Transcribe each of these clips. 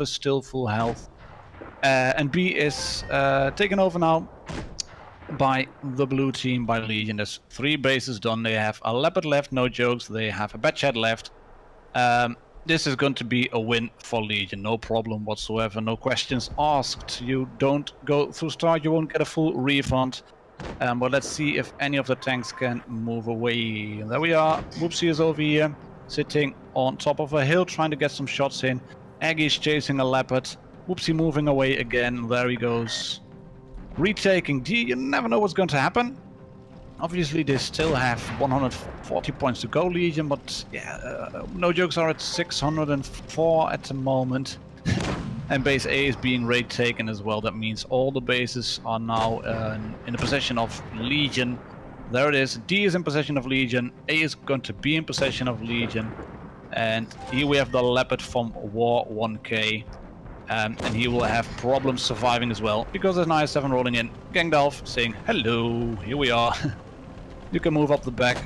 is still full health. And B is taken over now by the blue team, by Legion. There's 3 bases done. They have a Leopard left, no jokes. They have a Batchat left. This is going to be a win for Legion, no problem whatsoever, no questions asked. You don't go through start, you won't get a full refund. But let's see if any of the tanks can move away. There we are. Whoopsie is over here, sitting on top of a hill, trying to get some shots in. Aggie's chasing a Leopard. Whoopsie moving away again. There he goes. Retaking D. You never know what's going to happen. Obviously, they still have 140 points to go, Legion, but yeah, no jokes are at 604 at the moment. And base A is being raid taken as well. That means all the bases are now in the possession of Legion. There it is. D is in possession of Legion. A is going to be in possession of Legion. And here we have the Leopard from War 1K. And he will have problems surviving as well, because there's an IS-7 rolling in. Gangdalf saying, hello, here we are. You can move up the back,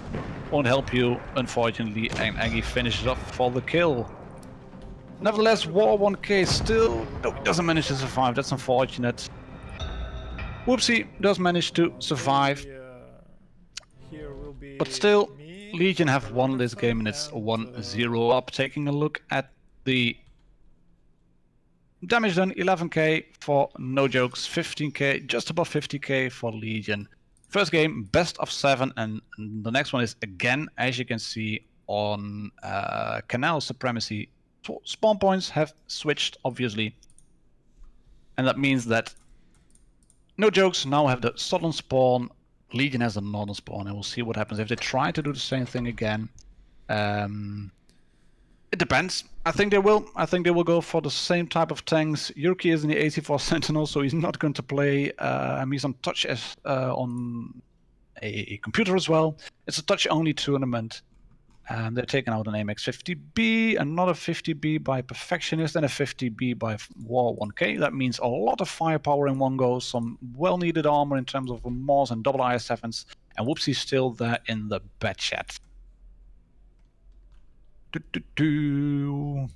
won't help you, unfortunately, and Aggie finishes off for the kill. Nevertheless, War 1K still doesn't manage to survive, that's unfortunate. Whoopsie does manage to survive. But still, Legion have won this game and it's 1-0 up. Taking a look at the damage done, 11k for no jokes, 15k, just above 50k for Legion. First game, best of 7, and the next one is again, as you can see, on Canal Supremacy. Spawn points have switched, obviously. And that means that no jokes now have the southern spawn, Legion has the northern spawn, and we'll see what happens if they try to do the same thing again. It depends. I think they will. I think they will go for the same type of tanks. Yurki is in the 84 Sentinel, so he's not going to play. He's on touch as on a computer as well. It's a touch-only tournament. And they're taking out an AMX 50B, another 50B by Perfectionist, and a 50B by War 1K. That means a lot of firepower in one go, some well-needed armor in terms of Mors and double IS-7s, and Whoopsie's still there in the Batchat. In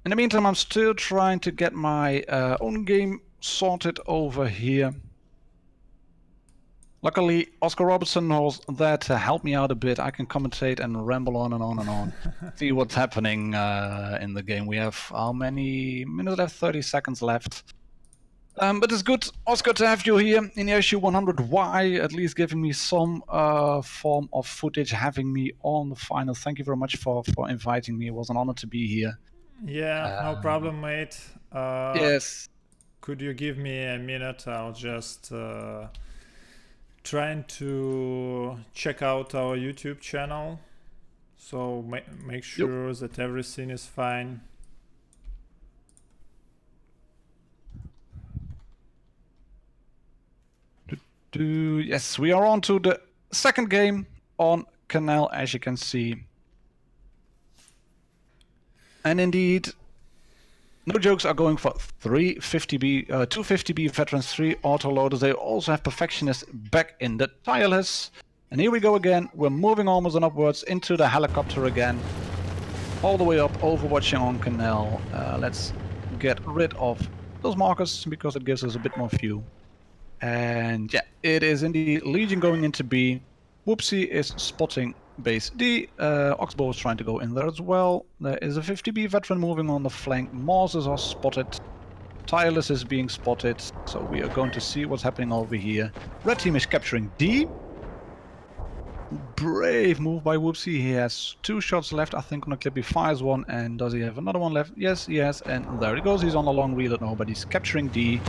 the meantime, I'm still trying to get my own game sorted over here. Luckily, Oscar Robertson was there to help me out a bit. I can commentate and ramble on and on and on. See what's happening in the game. We have how many minutes left? 30 seconds left. But it's good, Oscar, to have you here in the issue 100Y, at least giving me some form of footage, having me on the final. Thank you very much for inviting me. It was an honor to be here. Yeah, no problem, mate. Yes. Could you give me a minute? I'll just trying to check out our YouTube channel. So make sure that everything is fine. Yes, we are on to the second game on Canal, as you can see. And indeed, no jokes are going for 3 50B, 2 50B veterans, 3 autoloaders. They also have Perfectionists back in the tireless. And here we go again. We're moving almost and upwards into the helicopter again. All the way up, overwatching on Canal. Let's get rid of those markers because it gives us a bit more view. And yeah, it is indeed Legion going into B. Whoopsie is spotting base D. Oxbow is trying to go in there as well. There is a 50B veteran moving on the flank. Morses are spotted. Tireless is being spotted. So we are going to see what's happening over here. Red team is capturing D. Brave move by Whoopsie. He has 2 shots left. I think on the clip he fires one. And does he have another one left? Yes, he has. And there he goes. He's on a long reload now, but he's capturing D.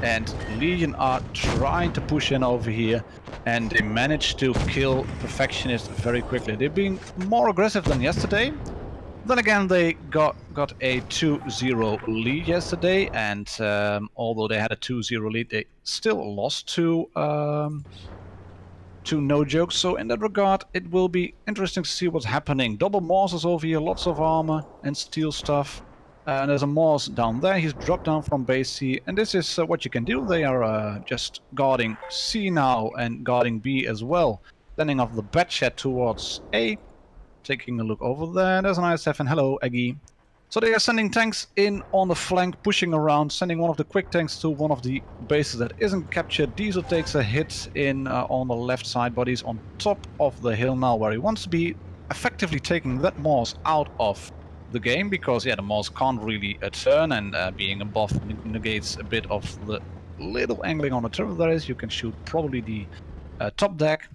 And Legion are trying to push in over here. And they managed to kill Perfectionist very quickly. They're being more aggressive than yesterday. Then again, they got a 2-0 lead yesterday. And although they had a 2-0 lead, they still lost to no jokes. So in that regard, it will be interesting to see what's happening. Double Morses over here, lots of armor and steel stuff. And there's a Morse down there. He's dropped down from base C. And this is what you can do. They are just guarding C now and guarding B as well. Sending off the Batchat towards A. Taking a look over there. There's an IS-7. Hello, Aggie. So they are sending tanks in on the flank, pushing around, sending one of the quick tanks to one of the bases that isn't captured. Diesel takes a hit in on the left side, but he's on top of the hill now where he wants to be, effectively taking that Mars out of the game, because yeah, the Mars can't really turn, and being above negates a bit of the little angling on the turret there is. You can shoot probably the top deck.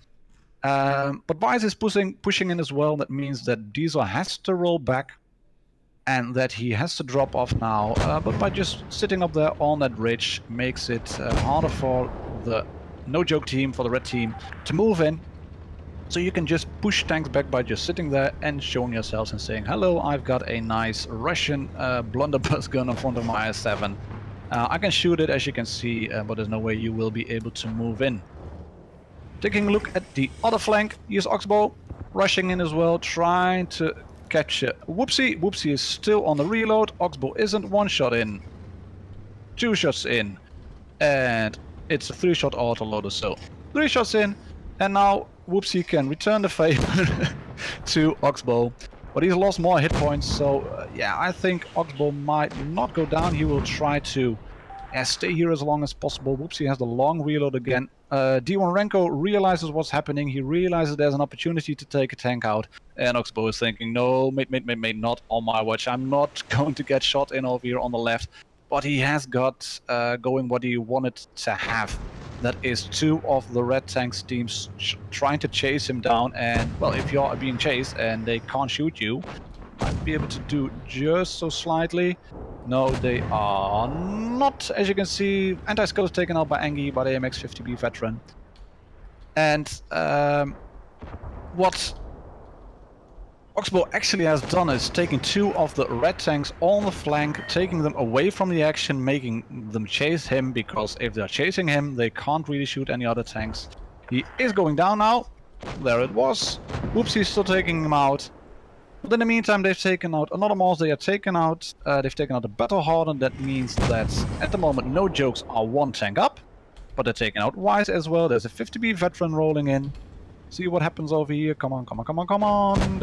But Vice is pushing in as well. That means that Diesel has to roll back, and that he has to drop off now, but by just sitting up there on that ridge makes it harder for the No Joke team, for the red team, to move in. So you can just push tanks back by just sitting there and showing yourselves and saying, hello, I've got a nice Russian blunderbuss gun in front of my IS-7. I can shoot it, as you can see, but there's no way you will be able to move in. Taking a look at the other flank, here's Oxbow rushing in as well, trying to catch Whoopsie. Whoopsie is still on the reload. Oxbow isn't. 1 shot in, 2 shots in, and it's a 3-shot autoloader. So 3 shots in, and now Whoopsie can return the favor to Oxbow, but he's lost more hit points. So yeah, I think Oxbow might not go down. He will try to stay here as long as possible. Whoopsie has the long reload again. D1 Renko realizes what's happening. He realizes there's an opportunity to take a tank out. And Oxbow is thinking, no, mate, not on my watch. I'm not going to get shot in over here on the left. But he has got going what he wanted to have. That is 2 of the red tanks teams trying to chase him down. And, well, if you're being chased and they can't shoot you, might be able to do just so slightly. No, they are not. As you can see, anti-skill is taken out by Angie, by the AMX-50B veteran. And what Oxbow actually has done is taking 2 of the red tanks on the flank, taking them away from the action, making them chase him, because if they're chasing him, they can't really shoot any other tanks. He is going down now. There it was. Whoopsie still taking him out. But in the meantime, they've taken out another Mars. They are taken out. They've taken out a Battle Hardened. That means that at the moment, No Jokes are 1 tank up, but they're taking out Wise as well. There's a 50B veteran rolling in. See what happens over here. Come on, come on, come on, come on.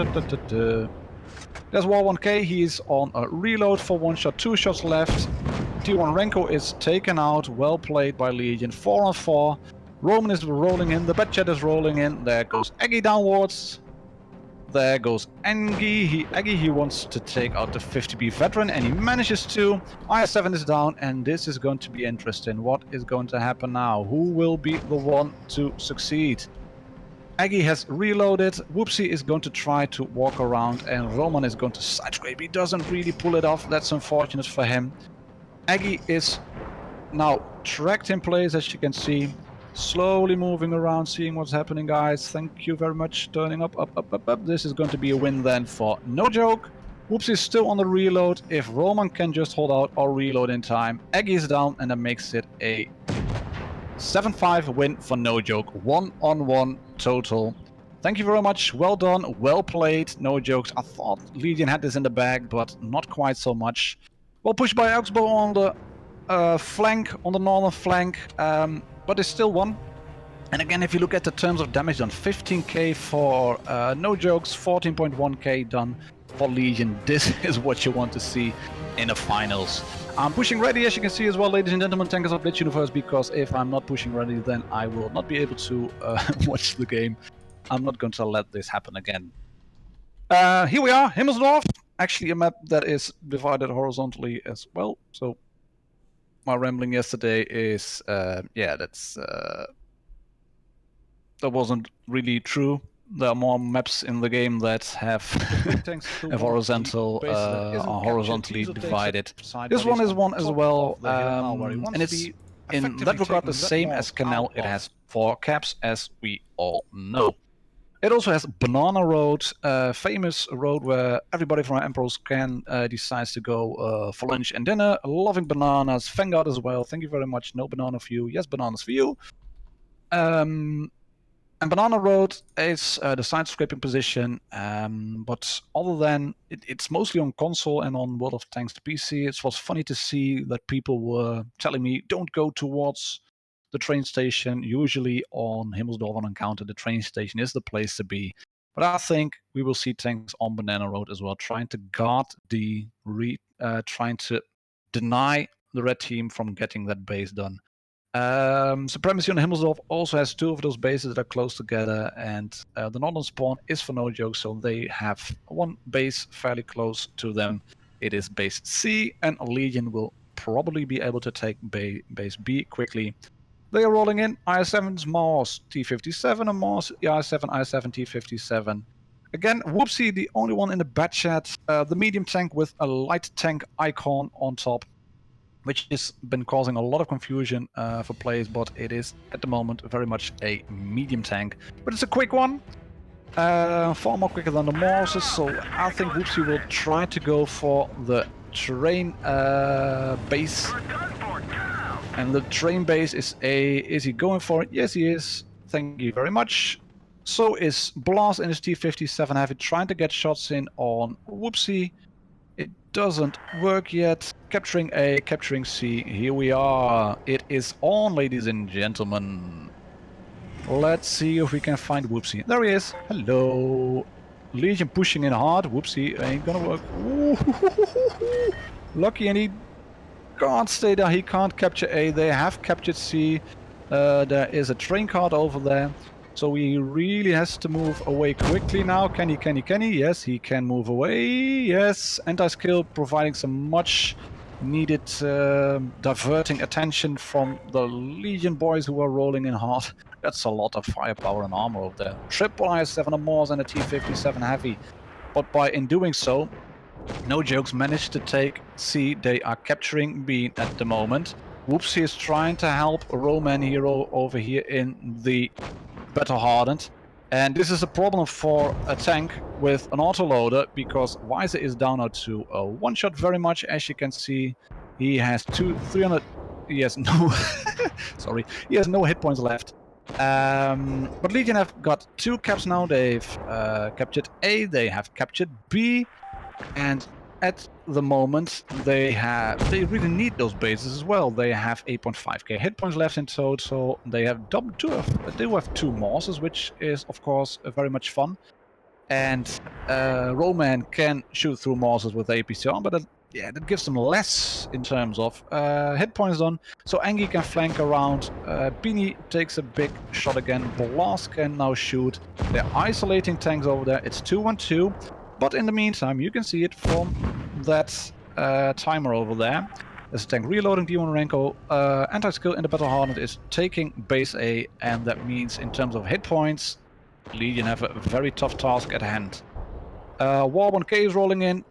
There's War 1K. He's on a reload for 1 shot, 2 shots left. T1 Renko is taken out. Well played by Legion. 4 on 4. Roman is rolling in. The Batchat is rolling in. There goes Aggie downwards. There goes Aggie. He wants to take out the 50B veteran, and he manages to. IS-7 is down, and this is going to be interesting. What is going to happen now? Who will be the one to succeed? Aggie has reloaded. Whoopsie is going to try to walk around, and Roman is going to side scrape. He doesn't really pull it off. That's unfortunate for him. Aggie is now tracked in place, as you can see. Slowly moving around, seeing what's happening, guys. Thank you very much. Turning up. This is going to be a win then for No Joke. Whoops is still on the reload. If Roman can just hold out or reload in time, Aggie is down, and that makes it a 7-5 win for No Joke. 1-on-1 total. Thank you very much. Well done. Well played. No Jokes. I thought Legion had this in the bag, but not quite so much. Well pushed by Oxbow on the flank, on the northern flank. But it's still won. And again, if you look at the terms of damage done, 15k for No Jokes, 14.1k done for Legion. This is what you want to see in the finals. I'm pushing ready, as you can see as well, ladies and gentlemen, tankers of Blitz Universe, because if I'm not pushing ready, then I will not be able to watch the game. I'm not going to let this happen again. Here we are, Himmelsdorf. Actually a map that is divided horizontally as well. So my rambling yesterday is, yeah, that wasn't really true. There are more maps in the game that have are horizontally divided. This one is one as well, and it's in that regard the same as Canal. It has 4 caps, as we all know. It also has Banana Road, a famous road where everybody from Emperors can decides to go for lunch and dinner. Loving bananas. Vanguard as well. Thank you very much. No banana for you. Yes, bananas for you. And Banana Road is the side scraping position, but other than it's mostly on console and on World of Tanks to PC. It was funny to see that people were telling me, don't go towards the train station. Usually on Himmelsdorf on Encounter, the train station is the place to be. But I think we will see tanks on Banana Road as well, trying to guard the trying to deny the red team from getting that base done. Supremacy on Himmelsdorf also has 2 of those bases that are close together, and the northern spawn is for no joke, so they have 1 base fairly close to them. It is base C, and Legion will probably be able to take base B quickly. They are rolling in IS-7's Mars T-57 and Mars IS-7 T-57. Again, Whoopsie, the only one in the bat chat, the medium tank with a light tank icon on top, which has been causing a lot of confusion for players, but it is at the moment very much a medium tank. But it's a quick one, far more quicker than the Marses, so I think Whoopsie will try to go for the train base. And the train base is he going for it? Yes, he is. Thank you very much. So is Blast in his T-57 Heavy trying to get shots in on Whoopsie. It doesn't work yet. Capturing A, capturing C. Here we are. It is on, ladies and gentlemen. Let's see if we can find Whoopsie. There he is. Hello. Legion pushing in hard. Whoopsie ain't gonna work. Ooh. Lucky, and he can't stay there. He can't capture A. They have captured C. There is a train card over there. So he really has to move away quickly now. Can he? Yes, he can move away. Yes, anti-skill providing some much needed diverting attention from the Legion boys who are rolling in hard. That's a lot of firepower and armor over there. Triple IS-7 on Mars and a T-57 Heavy. But in doing so, no jokes, managed to take C. They are capturing B at the moment. Whoopsie is trying to help Roman Hero over here in the Battle Hardened. And this is a problem for a tank with an autoloader, because Weiser is down now to a one-shot very much, as you can see. He has 300... He has no... Sorry. He has no hit points left. But Legion have got 2 caps now. They've captured A, they have captured B. And at the moment, they really need those bases as well. They have 8.5k hit points left in total. They have they have 2 Morses, which is of course very much fun. And Roman can shoot through Morses with APCR, but that gives them less in terms of hit points done. So Angie can flank around. Beanie takes a big shot again. Blast can now shoot. They're isolating tanks over there. It's 2-1-2. But in the meantime, you can see it from that timer over there. There's a tank reloading D1 Renko. Anti-skill in the Battle Hardened is taking base A, and that means in terms of hit points, Legion have a very tough task at hand. War1K is rolling in.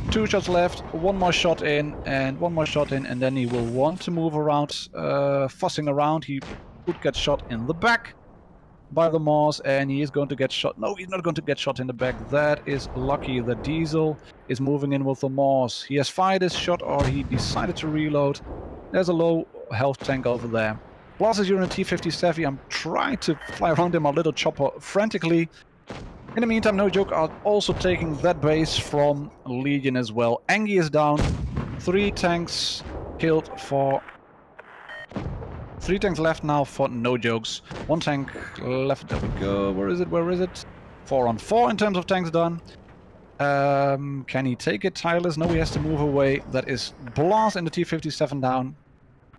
2 shots left, 1 more shot in, and 1 more shot in, and then he will want to move around, fussing around. He could get shot in the back by the Mars, and he is going to get shot. No, he's not going to get shot in the back. That is lucky. The Diesel is moving in with the Mars. He has fired his shot, or he decided to reload. There's a low health tank over there. Blast is here in a T-57. I'm trying to fly around him, a little chopper, frantically. In the meantime, no joke, are also taking that base from Legion as well. Angie is down. 3 tanks killed for... 3 tanks left now for no jokes. 1 tank left. There we go. Where is it? 4-on-4 in terms of tanks done. Can he take it? Tireless? No, he has to move away. That is Blast in the T-57 down.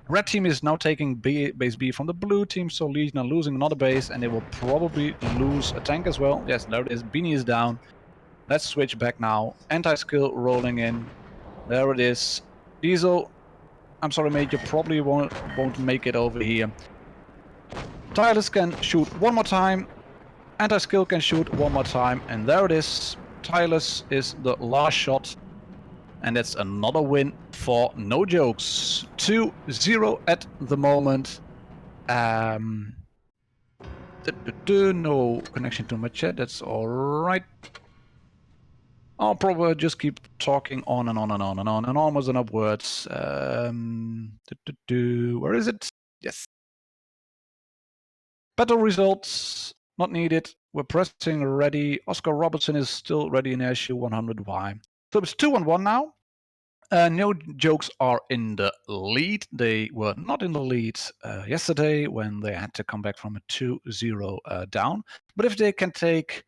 Red team is now taking base B from the blue team, so Legion are losing another base, and they will probably lose a tank as well. Yes, there it is. Beanie is down. Let's switch back now. Anti-skill rolling in. There it is. Diesel. I'm sorry, mate, you probably won't make it over here. Tireless can shoot 1 more time. Anti-skill can shoot 1 more time. And there it is. Tireless is the last shot. And that's another win for no jokes. 2-0 at the moment. No connection to my chat. That's alright. I'll probably just keep talking on and on and on and on and onwards and upwards. Where is it? Yes. Battle results, not needed. We're pressing ready. Oscar Robertson is still ready in issue 100Y. So it's 2-1 now. No jokes are in the lead. They were not in the lead yesterday when they had to come back from a 2-0 down. But if they can take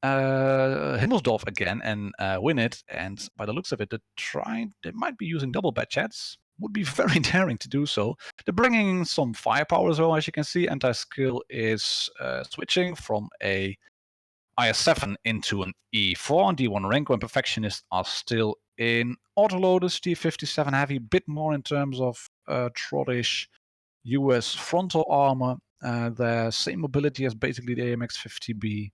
Himmelsdorf again and win it. And by the looks of it, they might be using double bat chats. Would be very daring to do so. They're bringing in some firepower as well, as you can see. Anti-skill is switching from a IS-7 into an E4 D1 rank when perfectionists are still in autoloaders. T57 heavy, bit more in terms of trottish US frontal armor. The same mobility as basically the AMX-50B.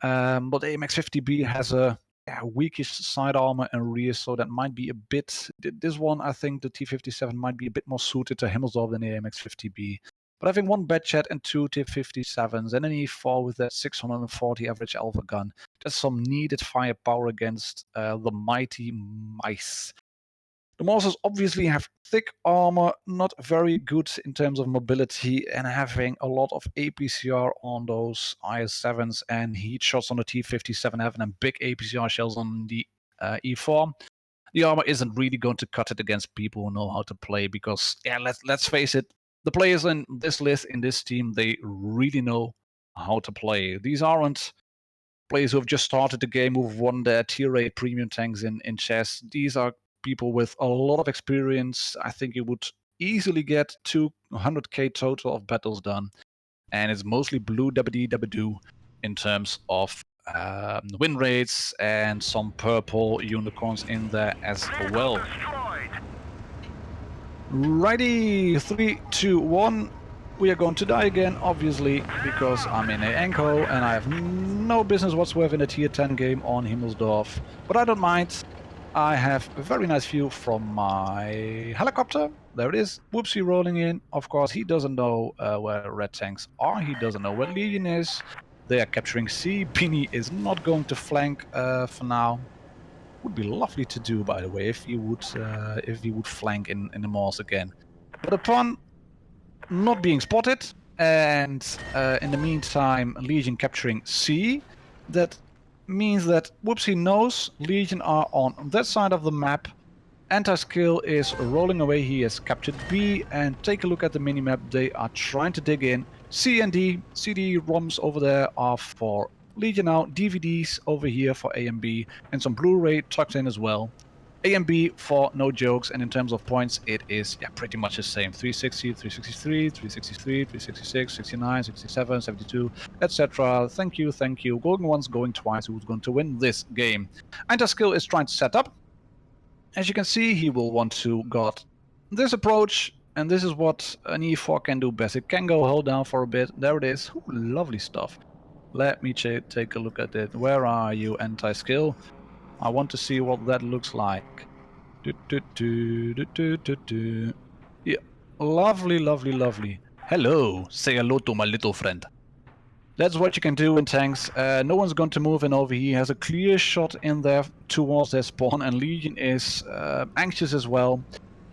But the AMX-50B has a weakish side armor and rear, so that might be a bit. This one, I think the T57 might be a bit more suited to Himmelsdorf than the AMX-50B. But having one bed chat and two T57s and an E4 with that 640 average alpha gun, that's some needed firepower against the mighty mice. The Morses obviously have thick armor, not very good in terms of mobility, and having a lot of APCR on those IS-7s and heat shots on the T-57 having and big APCR shells on the E4. The armor isn't really going to cut it against people who know how to play because, yeah, let's face it, the players in this list, in this team, they really know how to play. These aren't players who have just started the game, who've won their tier 8 premium tanks in chess. These are people with a lot of experience. I think you would easily get 200k total of battles done. And it's mostly blue dabba-dee-dabba-doo in terms of win rates and some purple unicorns in there as well. Righty, 3, 2, 1. We are going to die again, obviously, because I'm in a Anko and I have no business whatsoever in a tier 10 game on Himmelsdorf. But I don't mind. I have a very nice view from my helicopter. There it is. Whoopsie rolling in. Of course, he doesn't know where red tanks are. He doesn't know where Legion is. They are capturing C. Pini is not going to flank for now. Would be lovely to do, by the way, if he would flank in the Mars again. But upon not being spotted and in the meantime Legion capturing C, that means that Whoopsie knows Legion are on that side of the map. Anti-skill is rolling away. He has captured B, and take a look at the minimap. They are trying to dig in. C and D, CD ROMs over there are for Legion now, DVDs over here for A and B, and some Blu-ray tucked in as well. A and B for no jokes, and in terms of points, it is pretty much the same. 360, 363, 363, 366, 69, 67, 72, etc. Thank you. Going once, going twice. Who's going to win this game? Anti-skill is trying to set up. As you can see, he will want to got this approach, and this is what an E4 can do best. It can go hold down for a bit. There it is. Ooh, lovely stuff. Let me take a look at it. Where are you, anti-skill? I want to see what that looks like. Yeah, lovely. Hello, say hello to my little friend. That's what you can do in tanks. No one's going to move in over here. He has a clear shot in there towards their spawn, and Legion is anxious as well.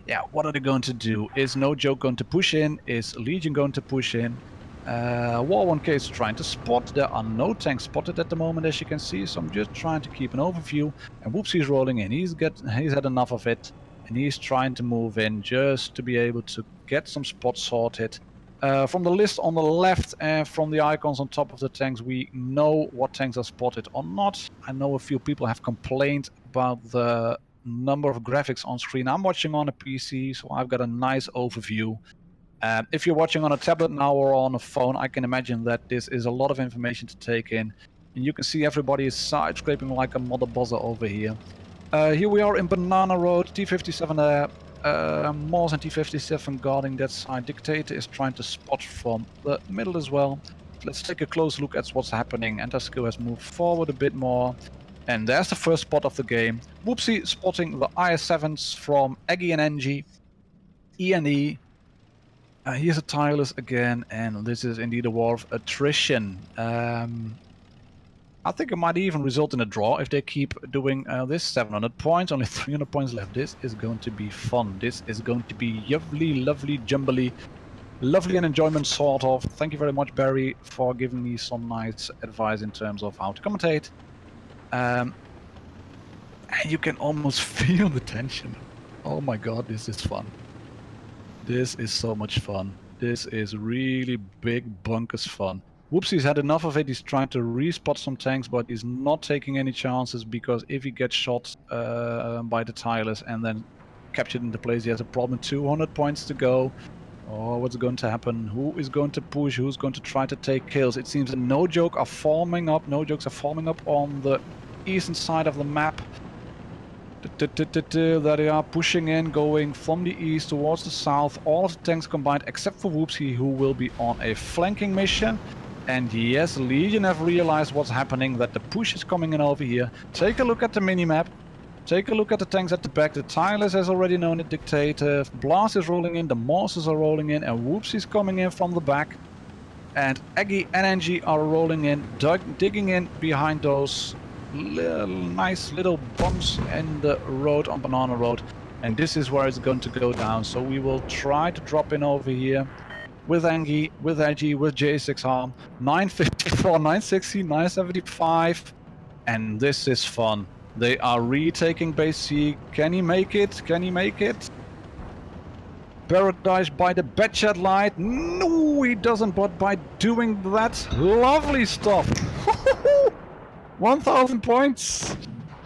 Yeah, what are they going to do? Is No Joke going to push in? Is Legion going to push in? War 1K is trying to spot. There are no tanks spotted at the moment, as you can see, so I'm just trying to keep an overview. And Whoopsie's rolling in. He's had enough of it, and he's trying to move in just to be able to get some spots sorted. From the list on the left and from the icons on top of the tanks, we know what tanks are spotted or not. I know a few people have complained about the number of graphics on screen. I'm watching on a PC, so I've got a nice overview. If you're watching on a tablet now or on a phone, I can imagine that this is a lot of information to take in. And you can see everybody is side scraping like a mother buzzer over here. Here we are in Banana Road, T57 there. Morse and T57 guarding that side. Dictator is trying to spot from the middle as well. Let's take a close look at what's happening. Anti-skill has moved forward a bit more. And there's the first spot of the game. Whoopsie spotting the IS-7s from Eggy and Engie. E and E. Here's a tireless again, and this is indeed a war of attrition. I think it might even result in a draw if they keep doing this. 700 points, only 300 points left. This is going to be fun. This is going to be lovely, jumbly, lovely and enjoyment sort of. Thank you very much, Barry, for giving me some nice advice in terms of how to commentate. And you can almost feel the tension. Oh my god, this is fun. This is so much fun. This is really big bunkers fun. Whoopsie's had enough of it. He's trying to respot some tanks, but he's not taking any chances, because if he gets shot by the Tylers and then captured into place, he has a problem. 200 points to go. Oh, what's going to happen? Who is going to push? Who's going to try to take kills? It seems that No Joke are forming up. No Jokes are forming up on the eastern side of the map. That they are pushing in, going from the east towards the south. All of the tanks combined, except for Whoopsie, who will be on a flanking mission. And yes, Legion have realized what's happening, that the push is coming in over here. Take a look at the minimap. Take a look at the tanks at the back. The Tylers has already known it, Dictator. Blast is rolling in, the Morses are rolling in, and Whoopsie's coming in from the back. And Aggie and NG are rolling in, digging in behind those nice little bumps in the road on Banana Road. And this is where it's going to go down. So we will try to drop in over here with Angie, with Aggie, with J6 954, 960, 975. And this is fun. They are retaking base C. Can he make it? Can he make it? Paradise by the Batchat light. No, he doesn't, but by doing that, lovely stuff. 1,000 points.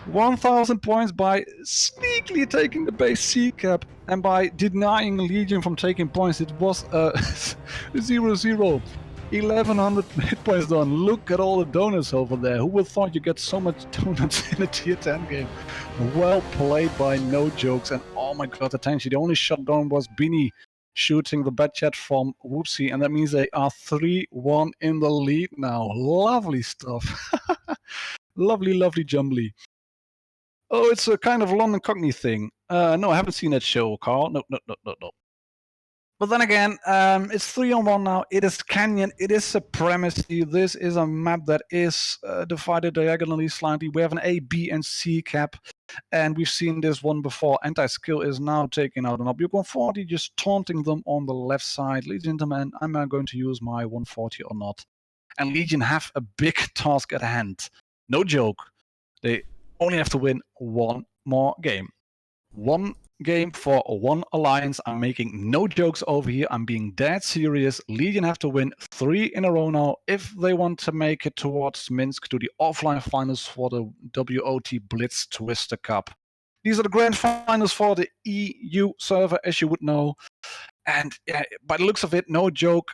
1,000 points by sneakily taking the base C cap, and by denying Legion from taking points. It was 0-0. 1,100 hit points done. Look at all the donuts over there. Who would thought you get so much donuts in a tier 10 game? Well played by No Jokes. And oh my god, attention. The only shot down was Beanie shooting the Batchat from Whoopsie. And that means they are 3-1 in the lead now. Lovely stuff. Lovely, lovely jumbly. Oh, it's a kind of London Cockney thing. No, I haven't seen that show, Carl. No. But then again, it's 3-on-1 now. It is Canyon. It is Supremacy. This is a map that is divided diagonally slightly. We have an A, B, and C cap. And we've seen this one before. Anti-skill is now taking out an Obuk 140, just taunting them on the left side. Ladies and gentlemen, am I going to use my 140 or not? And Legion have a big task at hand. No joke. They only have to win one more game. One game for one alliance. I'm making no jokes over here. I'm being dead serious. Legion have to win 3 in a row now if they want to make it towards Minsk to the offline finals for the WOT Blitz Twister Cup. These are the grand finals for the EU server, as you would know. And by the looks of it, No Joke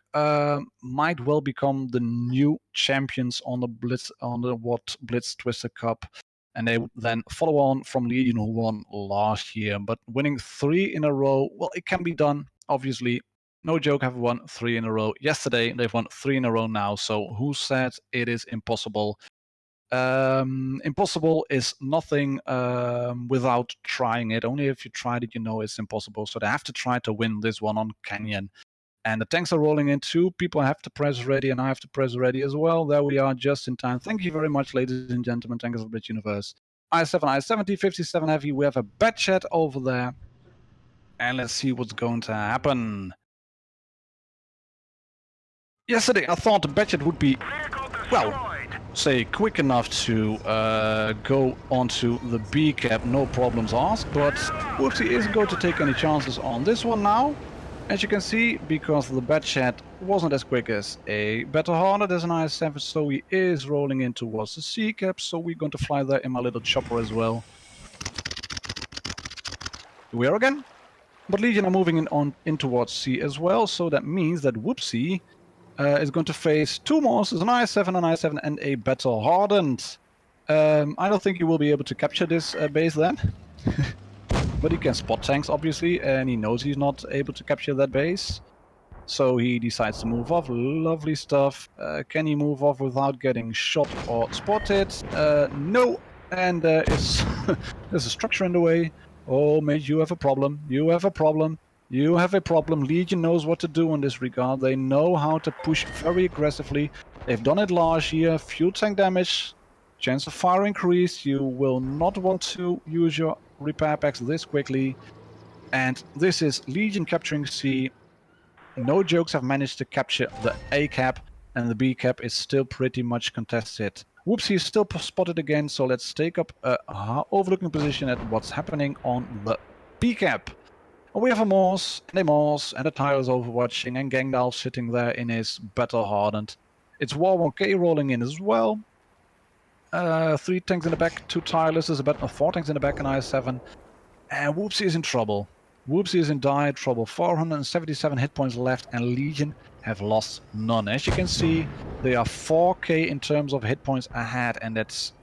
might well become the new champions on the Blitz Twister Cup. And they would then follow on from Legion, who won last year. But winning 3 in a row, well, it can be done, obviously. No Joke have won 3 in a row. Yesterday, they've won 3 in a row now. So who said it is impossible? Impossible is nothing without trying it. Only if you tried it, you know it's impossible. So they have to try to win this one on Canyon. And the tanks are rolling in too. People have to press ready, and I have to press ready as well. There we are, just in time. Thank you very much, ladies and gentlemen. Tankers of Blitz Universe. I-7, I-70, 57 Heavy. We have a Batchat over there. And let's see what's going to happen. Yesterday, I thought the Batchat would be, well, say, quick enough to go onto the B cap, no problems asked. But Whoopsie isn't going to take any chances on this one now. As you can see, because the Batchat wasn't as quick as a Battle Harder, there's an IS-7, so he is rolling in towards the C cap, so we're going to fly there in my little chopper as well. Here we are again. But Legion are moving in towards C as well, so that means that Whoopsie is going to face 2 monsters, an IS-7, and a Battle Hardened. I don't think he will be able to capture this base then. But he can spot tanks, obviously, and he knows he's not able to capture that base. So he decides to move off. Lovely stuff. Can he move off without getting shot or spotted? No. And there is there's a structure in the way. Oh, mate, you have a problem. You have a problem. You have a problem. Legion knows what to do in this regard. They know how to push very aggressively. They've done it last year. Fuel tank damage. Chance of fire increased. You will not want to use your repair packs this quickly. And this is Legion capturing C. No Jokes have managed to capture the A cap, and the B cap is still pretty much contested. Whoopsie is still spotted again, so let's take up a overlooking position at what's happening on the B cap. And we have a Morse, and a Tyler's overwatching, and Gangdal sitting there in his Battle Hardened. It's War 1K rolling in as well. 3 tanks in the back, 2 tireless, there's about 4 tanks in the back, and IS-7. And Whoopsie is in trouble. Whoopsie is in dire trouble. 477 hit points left, and Legion have lost none. As you can see, they are 4k in terms of hit points ahead, and that's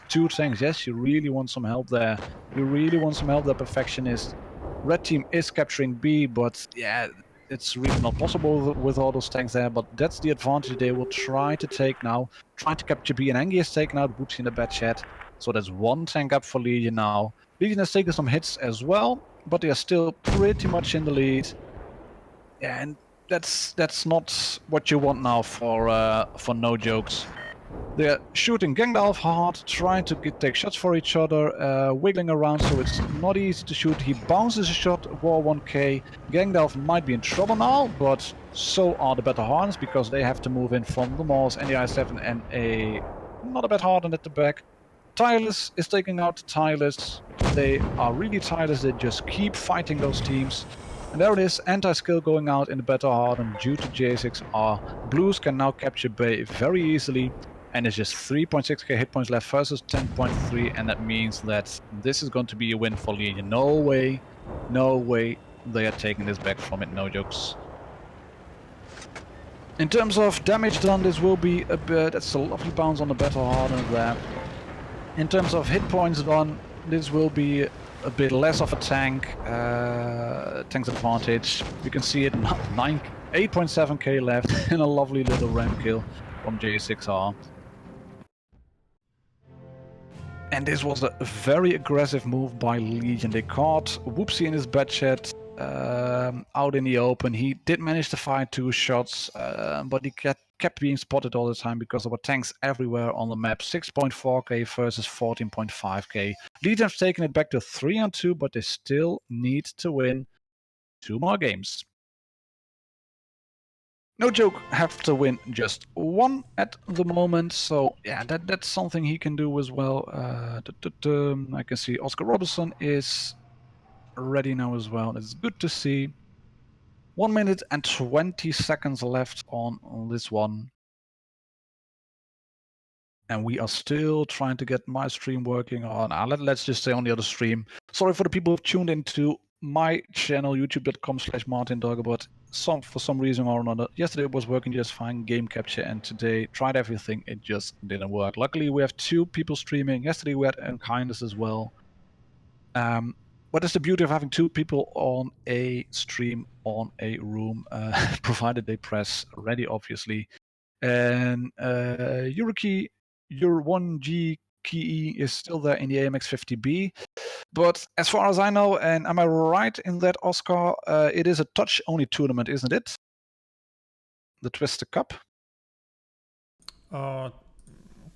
2 tanks. Yes, you really want some help there. You really want some help there, Perfectionist. Red team is capturing B, but yeah, it's really not possible with all those tanks there, but that's the advantage they will try to take now. Trying to capture B, and Angie has taken out Whoopsie in the bad chat. So that's 1 tank up for Legion now. Legion has taken some hits as well, but they are still pretty much in the lead. Yeah, and that's not what you want now for no jokes. They're shooting Gangdalf hard, trying to take shots for each other, wiggling around, so it's not easy to shoot. He bounces a shot, War 1K. Gangdalf might be in trouble now, but so are the Battle Hardens, because they have to move in from the Mars and the I-7 and not a bad Harden at the back. Tireless is taking out the Tireless. They are really tireless, they just keep fighting those teams. And there it is, anti-skill going out in the Battle Harden due to J6R. Blues can now capture Bay very easily. And it's just 3.6k hit points left versus 10.3, and that means that this is going to be a win for Legion. No way they are taking this back from it, no jokes. In terms of damage done, this will be a bit, that's a lovely bounce on the Battle Harden there. In terms of hit points done, this will be a bit less of a tank, tank's advantage. You can see it, 8.7k left and a lovely little ramp kill from J6R. And this was a very aggressive move by Legion. They caught Whoopsie in his bad chat out in the open. He did manage to fire 2 shots, but he kept being spotted all the time because there were tanks everywhere on the map. 6.4k versus 14.5k. Legion's taken it back to 3-2, but they still need to win 2 more games. No joke, have to win just 1 at the moment, so yeah, that's something he can do as well. I can see Oscar Robertson is ready now as well. It's good to see. 1 minute and 20 seconds left on this one. And we are still trying to get my stream working on. Let's just say on the other stream. Sorry for the people who've tuned into my channel, youtube.com/MartinDogger, but for some reason or another, yesterday it was working just fine, game capture, and today tried everything, it just didn't work. Luckily, we have 2 people streaming. Yesterday we had Unkindness as well. What is the beauty of having 2 people on a stream on a room, provided they press ready, obviously. And Yuruki, your 1G key is still there in the AMX50B. But as far as I know, and am I right in that, Oscar, it is a touch-only tournament, isn't it? The Twister Cup?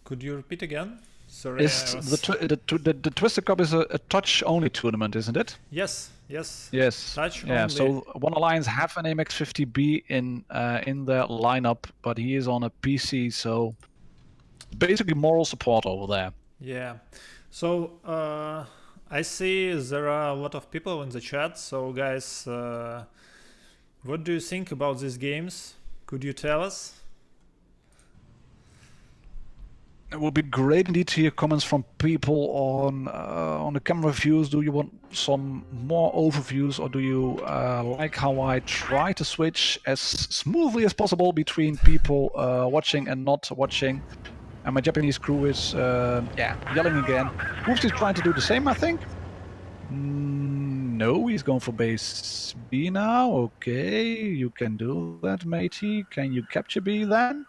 Could you repeat again? Sorry. The Twister Cup is a touch-only tournament, isn't it? Yes. Touch only. So One Alliance have an AMX50B in their lineup, but he is on a PC, so basically moral support over there. Yeah. So I see there are a lot of people in the chat. So guys, what do you think about these games? Could you tell us? It would be great indeed to hear comments from people on the camera views. Do you want some more overviews, or do you like how I try to switch as smoothly as possible between people watching and not watching? And my Japanese crew is yelling again. Whoops is trying to do the same, I think. No, he's going for base B now. Okay, you can do that, matey. Can you capture B then?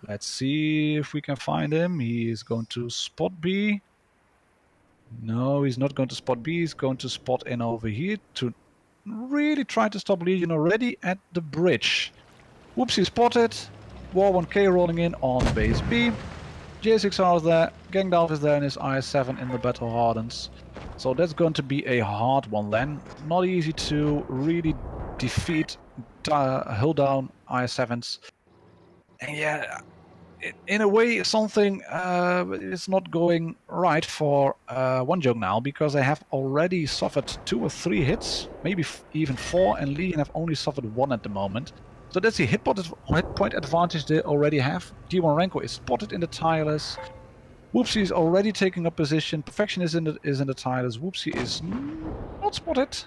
Let's see if we can find him. He is going to spot B. No, he's not going to spot B. He's going to spot in over here to really try to stop Legion already at the bridge. Whoopsie spotted. War 1K rolling in on base B. J6R is there. Gangdalf is there in his IS-7 in the Battle Hardens. So that's going to be a hard one then. Not easy to really defeat hull down IS-7s. And yeah, in a way, something is not going right for One Joke now, because they have already suffered 2 or 3 hits, maybe even 4, and Legion have only suffered 1 at the moment. So that's the hit point advantage they already have. D1 is spotted in the tireless. Whoopsie is already taking up position. Perfection is in the tireless. Whoopsie is not spotted.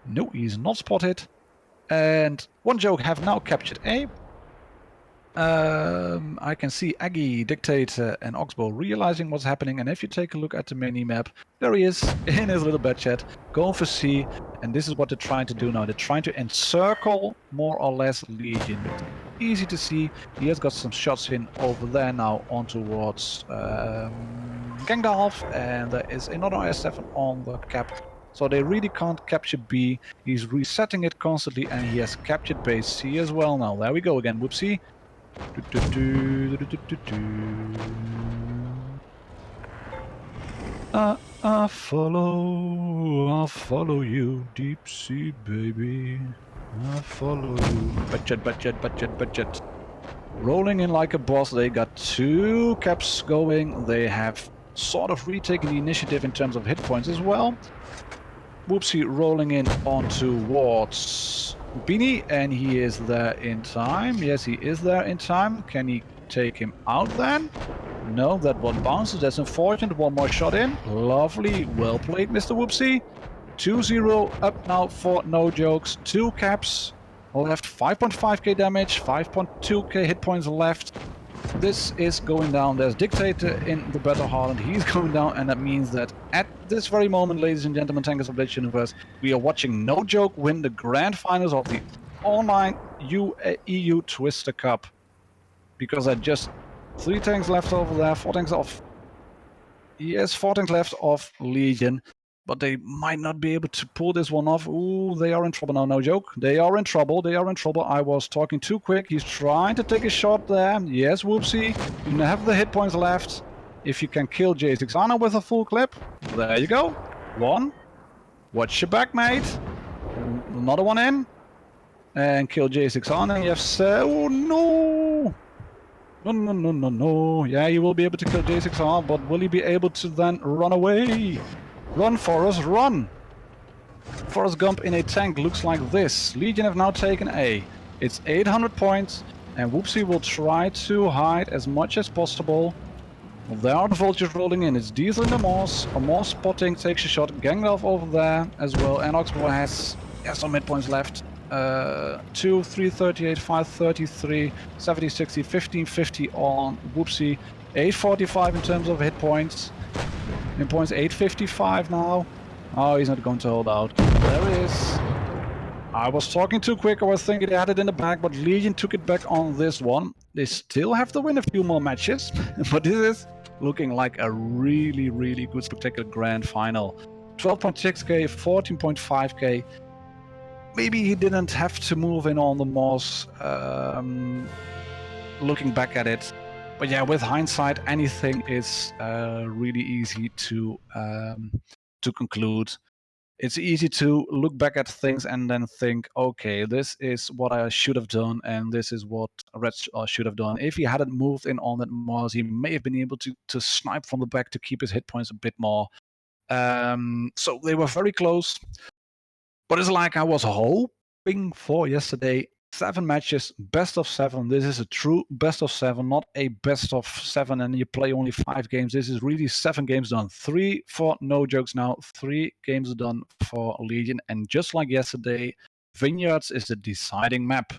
No, he's not spotted. And One Joke have now captured A. I can see Aggie, Dictator, and Oxbow realizing what's happening. And if you take a look at the mini-map, there he is in his little bed chat, going for C. And this is what they're trying to do now. They're trying to encircle more or less Legion. Easy to see. He has got some shots in over there now on towards Gangdalf. And there is another IS-7 on the cap. So they really can't capture B. He's resetting it constantly, and he has captured base C as well now. There we go again, Whoopsie. I follow you, deep sea baby. I follow you. Budget. Rolling in like a boss. They got 2 caps going. They have sort of retaken the initiative in terms of hit points as well. Whoopsie rolling in on towards Beanie, and he is there in time. Yes, he is there in time. Can he take him out then? No, that one bounces. That's unfortunate. One more shot in. Lovely. Well played, Mr. Whoopsie. 2-0 up now for No Jokes. 2 caps left. 5.5k damage. 5.2k hit points left. This is going down. There's Dictator in the Battle Hall, and he's going down, and that means that at this very moment, ladies and gentlemen, Tankers of Blitz Universe, we are watching No Joke win the grand finals of the online EU Twister Cup. Because I just 3 tanks left over there, 4 tanks off. Yes, 4 tanks left of Legion, but they might not be able to pull this one off. Ooh, they are in trouble now, No Joke. They are in trouble. I was talking too quick. He's trying to take a shot there. Yes, Whoopsie. You have the hit points left. If you can kill J6 with a full clip, there you go. 1. Watch your back, mate. Another one in. And kill J6 You have oh no! No. Yeah, you will be able to kill J6 but will he be able to then run away? Run, Forrest, run! Forrest Gump in a tank looks like this. Legion have now taken A. It's 800 points, and Whoopsie will try to hide as much as possible. Well, there are the vultures rolling in. It's Diesel in the Morse. A Morse spotting takes a shot. Gangdalf over there as well. And Oxbow has some mid points left. 2, 338, 533, 70, 60, 1550 on Whoopsie. 845 in terms of hit points. In points 855 now. Oh, he's not going to hold out. There he is. I was talking too quick. I was thinking they had it in the bag, but Legion took it back on this one. They still have to win a few more matches, but this is looking like a really, really good, spectacular grand final. 12.6k, 14.5k. Maybe he didn't have to move in on the Moss, looking back at it. But yeah, with hindsight, anything is really easy to conclude. It's easy to look back at things and then think, okay, this is what I should have done, and this is what Red should have done. If he hadn't moved in on that Mars, he may have been able to snipe from the back to keep his hit points a bit more. So they were very close. But it's like I was hoping for yesterday. 7 matches, best of 7. This is a true best of 7, not a best of 7 and you play only 5 games. This is really 7 games done. 3 for No Jokes now, 3 games done for Legion. And just like yesterday, Vineyards is the deciding map.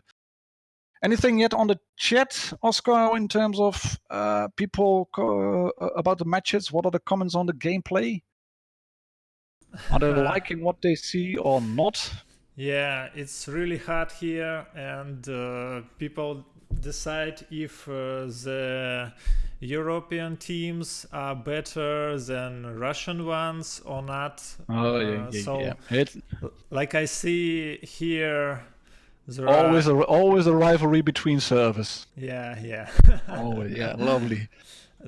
Anything yet on the chat, Oscar, in terms of people about the matches? What are the comments on the gameplay? Are they liking what they see or not? Yeah, it's really hard here, and people decide if the European teams are better than Russian ones or not. Yeah. Like I see here, there always a rivalry between servers. Yeah. Always, yeah, lovely.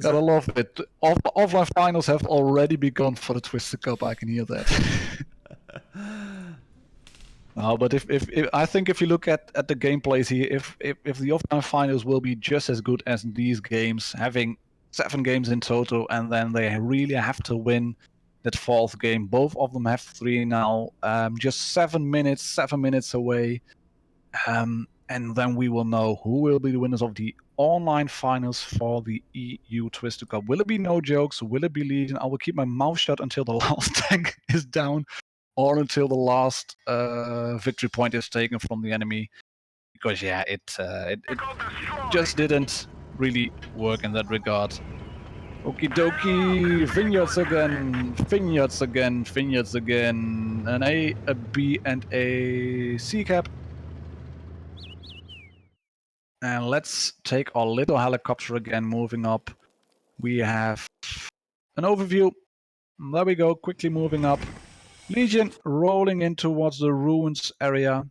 Gotta love it. Offline finals have already begun for the Twister Cup. I can hear that. No, but if I think if you look at the gameplays here, if the offline finals will be just as good as these games, having 7 games in total, and then they really have to win that 4th game. Both of them have 3 now. Just 7 minutes away. and then we will know who will be the winners of the online finals for the EU Twister Cup. Will it be No Jokes? Will it be Legion? I will keep my mouth shut until the last tank is down, or until the last victory point is taken from the enemy. Because yeah, it just didn't really work in that regard. Okie dokie, vineyards again, vineyards again, vineyards again. An A, a B, and a C cap. And let's take our little helicopter again, moving up. We have an overview. There we go, quickly moving up. Legion rolling in towards the ruins area.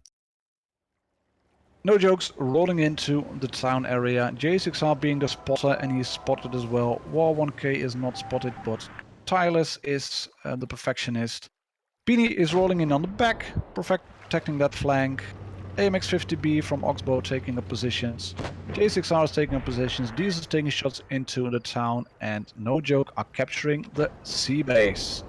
No Jokes rolling into the town area. J6R being the spotter, and he's spotted as well. War 1K is not spotted, but Tireless is the perfectionist. Beanie is rolling in on the back, protecting that flank. AMX-50B from Oxbow taking up positions. J6R is taking up positions. Diesel is taking shots into the town, and No Joke are capturing the sea base.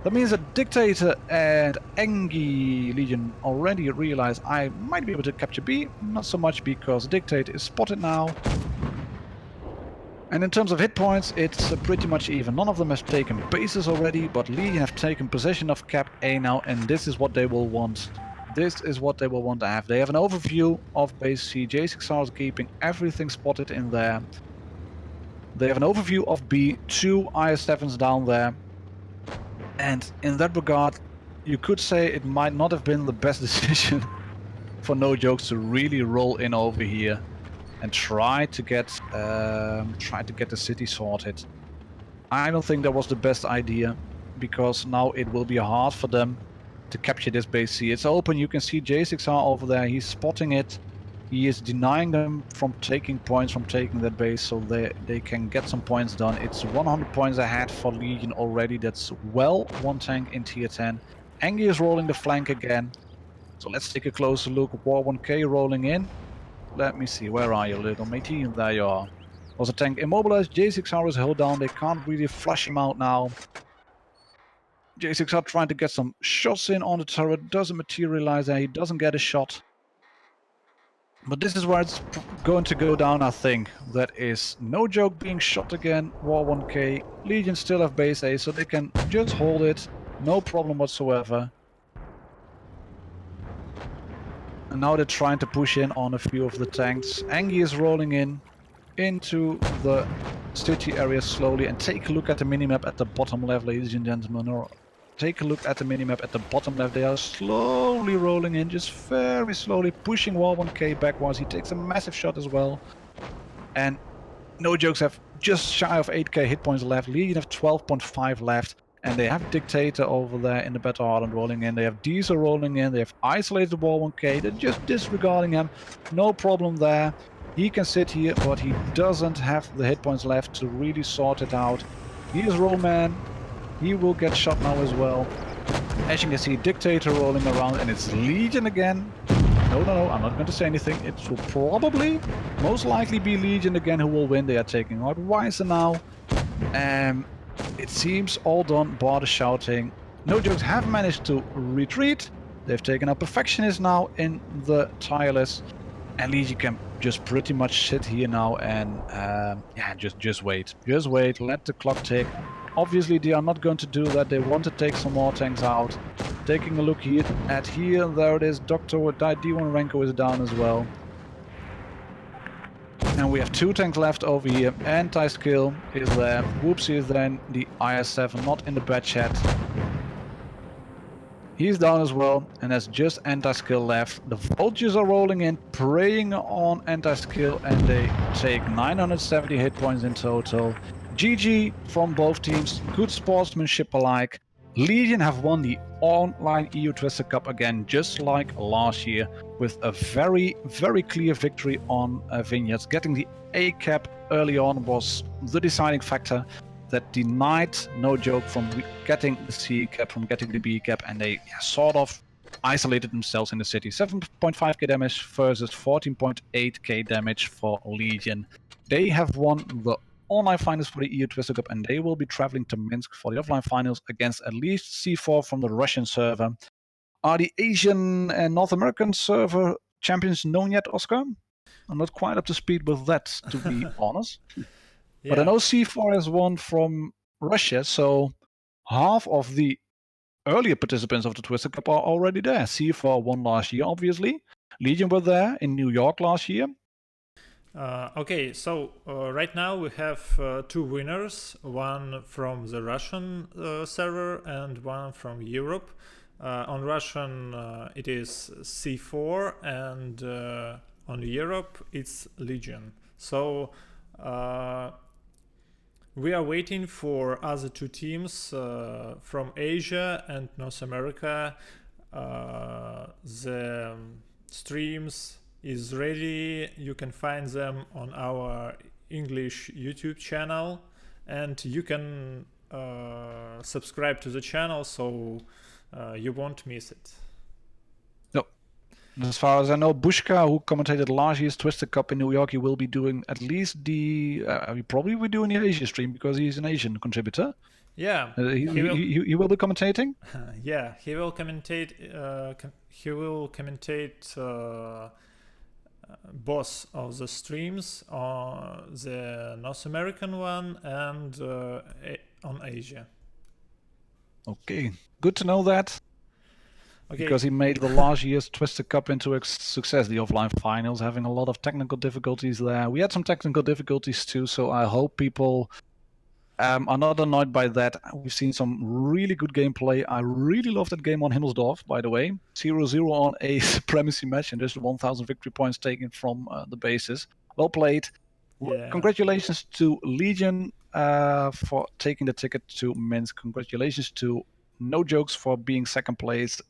That means that Dictator and Engie Legion already realize I might be able to capture B. Not so much because Dictator is spotted now. And in terms of hit points, it's pretty much even. None of them have taken bases already, but Legion have taken possession of Cap A now, and this is what they will want. This is what they will want to have. They have an overview of base C. J6R is keeping everything spotted in there. They have an overview of B. 2 IS-7s down there. And in that regard, you could say it might not have been the best decision for No Jokes to really roll in over here and try to get the city sorted. I don't think that was the best idea, because now it will be hard for them to capture this base C. It's open, you can see J6R over there, he's spotting it. He is denying them from taking points from taking that base, so they can get some points done. It's 100 points ahead for Legion already. That's well one tank in tier 10. Engie is rolling the flank again. So let's take a closer look. War 1K rolling in. Let me see, where are you, little matey? There you are. Was a tank immobilized. J6R is held down. They can't really flush him out now. J6R trying to get some shots in on the turret. Doesn't materialize there. He doesn't get a shot. But this is where it's going to go down, I think. That is No Joke being shot again. War 1K. Legion still have base A, so they can just hold it. No problem whatsoever. And now they're trying to push in on a few of the tanks. Engie is rolling in into the city area slowly. And take a look at the minimap at the bottom left, ladies and gentlemen. Or take a look at the minimap at the bottom left. They are slowly rolling in, just very slowly pushing War 1K backwards. He takes a massive shot as well. And No Jokes have just shy of 8k hit points left. Legion have 12.5 left. And they have Dictator over there in the Battle Hardened rolling in. They have Diesel rolling in. They have isolated War 1K. They're just disregarding him. No problem there. He can sit here, but he doesn't have the hit points left to really sort it out. He is Rollman. He will get shot now as well. As you can see, Dictator rolling around, and it's Legion again. No, I'm not going to say anything. It will probably, most likely be Legion again who will win. They are taking out Weiser now. It seems all done, bar the shouting. No Jokes have managed to retreat. They've taken out Perfectionist now in the Tireless. And Legion can just pretty much sit here now and yeah, just wait. Just wait, let the clock tick. Obviously they are not going to do that. They want to take some more tanks out. Taking a look here, there it is. Dr. D1 Renko is down as well. And we have 2 tanks left over here. Anti-skill is there. Whoopsie is there in the IS-7, not in the bad chat. He's down as well, and there's just anti-skill left. The vultures are rolling in, preying on anti-skill, and they take 970 hit points in total. GG from both teams, good sportsmanship alike. Legion have won the online EU Twister Cup again, just like last year, with a very, very clear victory on Vineyards. Getting the A cap early on was the deciding factor that denied No Joke from getting the C cap, from getting the B cap, and they sort of isolated themselves in the city. 7.5k damage versus 14.8k damage for Legion. They have won the online finals for the EU Twister Cup, and they will be traveling to Minsk for the offline finals against at least C4 from the Russian server. Are the Asian and North American server champions known yet, Oscar? I'm not quite up to speed with that, to be honest. But I Yeah. know C4 has won from Russia, so half of the earlier participants of the Twister Cup are already there. C4 won last year, obviously. Legion were there in New York last year. Okay, so right now we have two winners, one from the Russian server and one from Europe. On Russian it is C4, and on Europe it's Legion. So we are waiting for other two teams from Asia and North America. The streams is ready. You can find them on our English YouTube channel, and you can subscribe to the channel so you won't miss it. No. As far as I know, Bushka, who commentated last year's Twister Cup in New York, he will be doing at least he probably will be doing the Asia stream because he's an Asian contributor. Yeah, he will be commentating. Yeah, he will commentate. He will commentate both of the streams, on the North American one and on Asia. Okay, good to know that. Okay. Because he made the last year's Twister Cup into a success, the offline finals, having a lot of technical difficulties there. We had some technical difficulties too, so I hope people are not annoyed by that. We've seen some really good gameplay. I really love that game on Himmelsdorf, by the way. 0-0 on a supremacy match, and just 1,000 victory points taken from the bases. Well played. Yeah. Congratulations to Legion for taking the ticket to Minsk. Congratulations to No Jokes for being second place.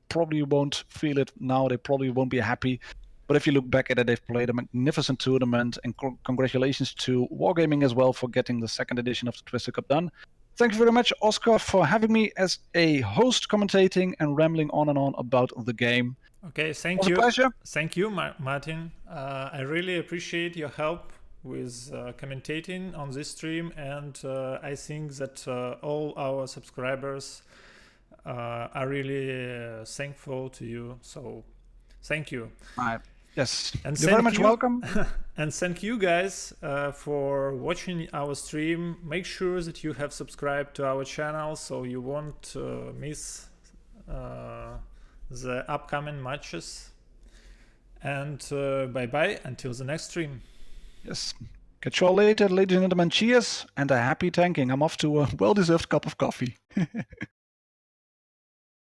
Probably won't feel it now. They probably won't be happy. But if you look back at it, they've played a magnificent tournament. And congratulations to Wargaming as well for getting the second edition of the Twister Cup done. Thank you very much, Oscar, for having me as a host, commentating and rambling on and on about the game. Okay, thank It was you. a pleasure. Thank you, Martin. I really appreciate your help with commentating on this stream, and I think that all our subscribers are really thankful to you. So thank you. Yes, and you're very much welcome. And thank you guys for watching our stream. Make sure that you have subscribed to our channel so you won't miss the upcoming matches. And bye-bye until the next stream. Yes. Catch you all later, ladies and gentlemen. Cheers and a happy tanking. I'm off to a well-deserved cup of coffee.